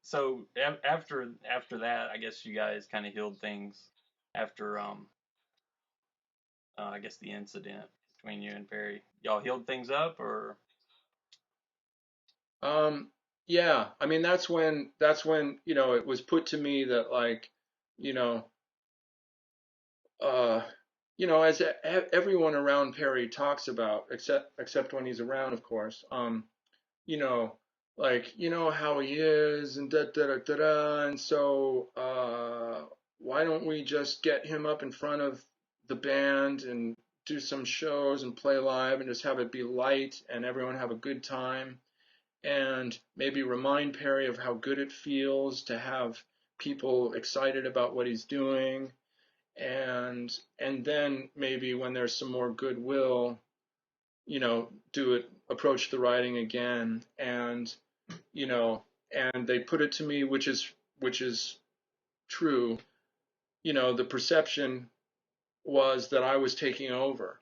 So after that, I guess you guys kind of healed things after I guess the incident between you and Perry. Y'all healed things up, or Um, yeah, I mean that's when it was put to me that like you know uh as everyone around Perry talks about, except when he's around, of course. You know, like how he is and da da da da da, and so why don't we just get him up in front of the band and do some shows and play live and just have it be light and everyone have a good time and maybe remind Perry of how good it feels to have people excited about what he's doing, and then maybe when there's some more goodwill, do it, approach the writing again, you know, and they put it to me, which is true. The perception was that I was taking over,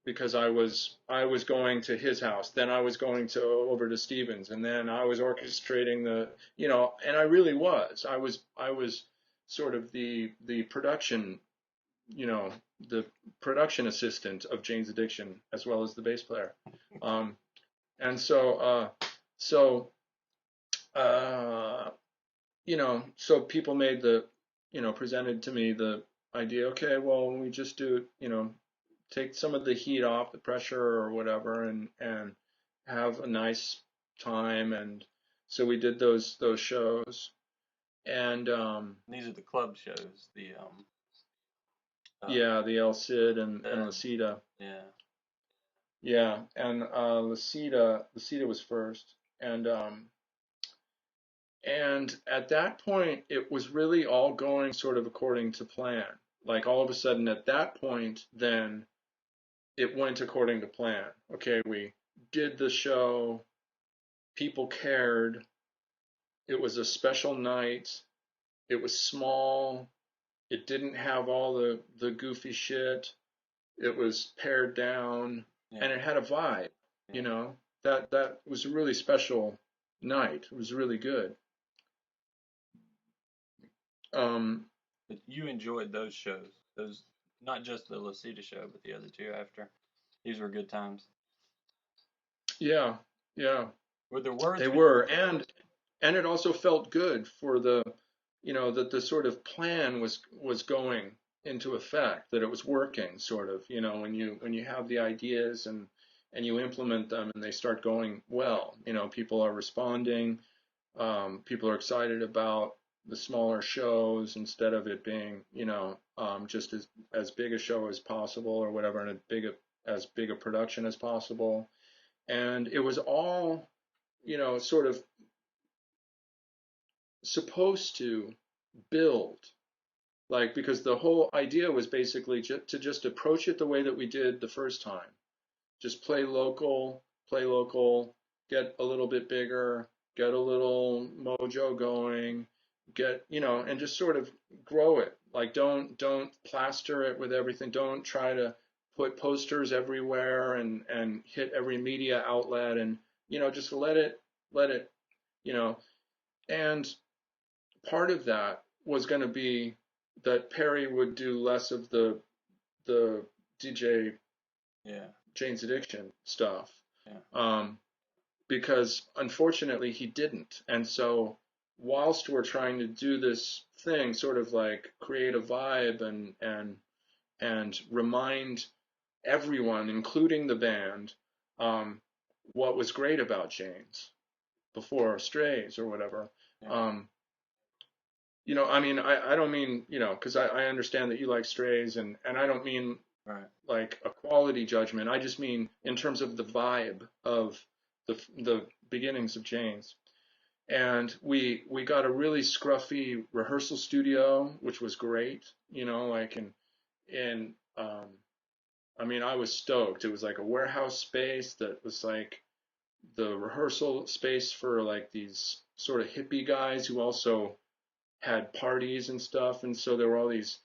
because I was going to his house, then I was going to over to Stevens, and then I was orchestrating and I really I was sort of the production, you know, the production assistant of Jane's Addiction as well as the bass player. Um, and so uh, so people presented to me the idea, okay, well, we just do, take some of the heat off, the pressure or whatever, and have a nice time. And so we did those shows, and these are the club shows, uh, yeah, the El Cid and the La Cida. yeah. Yeah, and La Cida was first, and at that point it was really all going sort of according to plan. Like all of a sudden at that point, then it went according to plan. Okay, we did the show, people cared, it was a special night, it was small, it didn't have all the goofy shit, it was pared down, Yeah, and it had a vibe, yeah. you know. That was a really special night. It was really good. Um, But you enjoyed those shows, those not just the Lucida show, but the other two after. These were good times. yeah, yeah, Were there words they when were, and it also felt good for that the sort of plan was going into effect, that it was working, sort of, when you have the ideas and you implement them and they start going well, people are responding, people are excited about the smaller shows instead of it being, just as big a show as possible or whatever, and as big a production as possible. And it was all, sort of supposed to build, like, because the whole idea was basically to just approach it the way that we did the first time. Just play local, get a little bit bigger, get a little mojo going, and just sort of grow it. Like, don't plaster it with everything. Don't try to put posters everywhere and hit every media outlet, and just let it, you know. And part of that was going to be that Perry would do less of the DJ yeah, Jane's Addiction stuff, yeah, um, because unfortunately he didn't. And so whilst we're trying to do this thing, sort of like create a vibe and remind everyone, including the band, um, what was great about Jane's before Strays or whatever. yeah. Um, I mean, I don't mean, because I understand that you like Strays, and I don't mean Right. like a quality judgment. I just mean in terms of the vibe of the beginnings of Jane's. And we got a really scruffy rehearsal studio, which was great, like in I mean, I was stoked. It was like a warehouse space that was like the rehearsal space for like these sort of hippie guys who also had parties and stuff. And so there were all these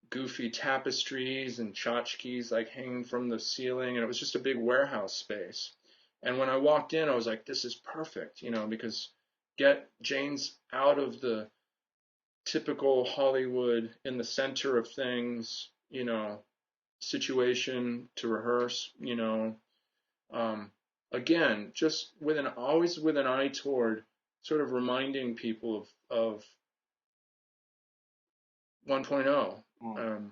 goofy tapestries and tchotchkes like hanging from the ceiling, and it was just a big warehouse space. And when I walked in, I was like, this is perfect, because get Jane's out of the typical Hollywood in the center of things, situation to rehearse, um, again, just always with an eye toward sort of reminding people of 1.0, Mm.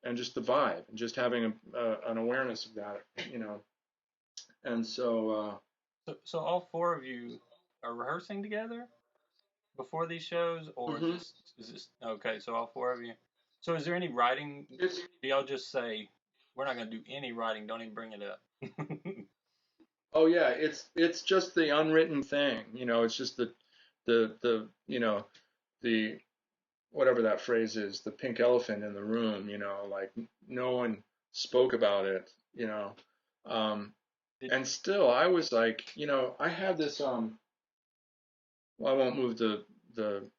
and just the vibe, and just having an awareness of that, and so, So all four of you are rehearsing together before these shows, or mhm. is this okay? So all four of you. So is there any writing? It's Do y'all just say we're not gonna do any writing? Don't even bring it up. Oh yeah, it's just the unwritten thing, it's just the the whatever that phrase is, the pink elephant in the room, like no one spoke about it, um, Did, and still I was like, I had this well, I won't move the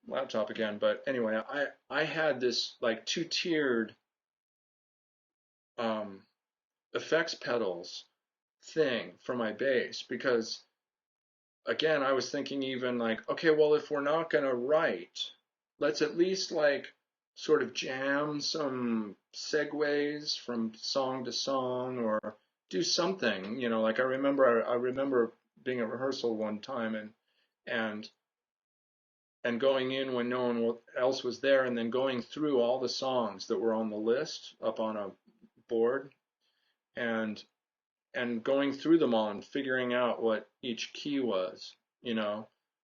laptop again, but anyway, I had this like two-tiered um, effects pedals thing for my bass because again, I was thinking even like, okay, well, if we're not going to write, let's at least like sort of jam some segues from song to song or do something, like I remember being at rehearsal one time and and going in when no one else was there and then going through all the songs that were on the list up on a board and going through them all and figuring out what each key was,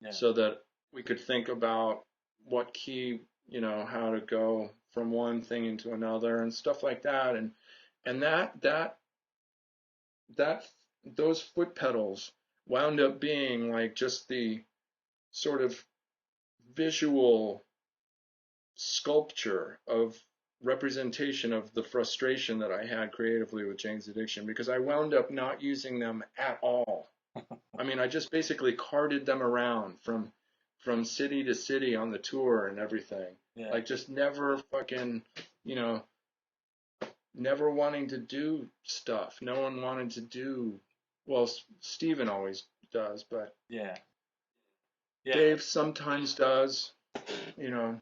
yeah. so that we could think about what key, how to go from one thing into another and stuff like that. And that those foot pedals wound up being like just the sort of visual sculpture of representation of the frustration that I had creatively with Jane's Addiction because I wound up not using them at all. I mean, I just basically carted them around from city to city on the tour and everything. Yeah. Like just never fucking, you know, never wanting to do stuff. No one wanted to do. Well, Steven always does, but Yeah. Yeah. Dave sometimes does, you know.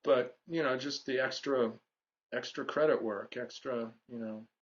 But just the extra credit work, extra,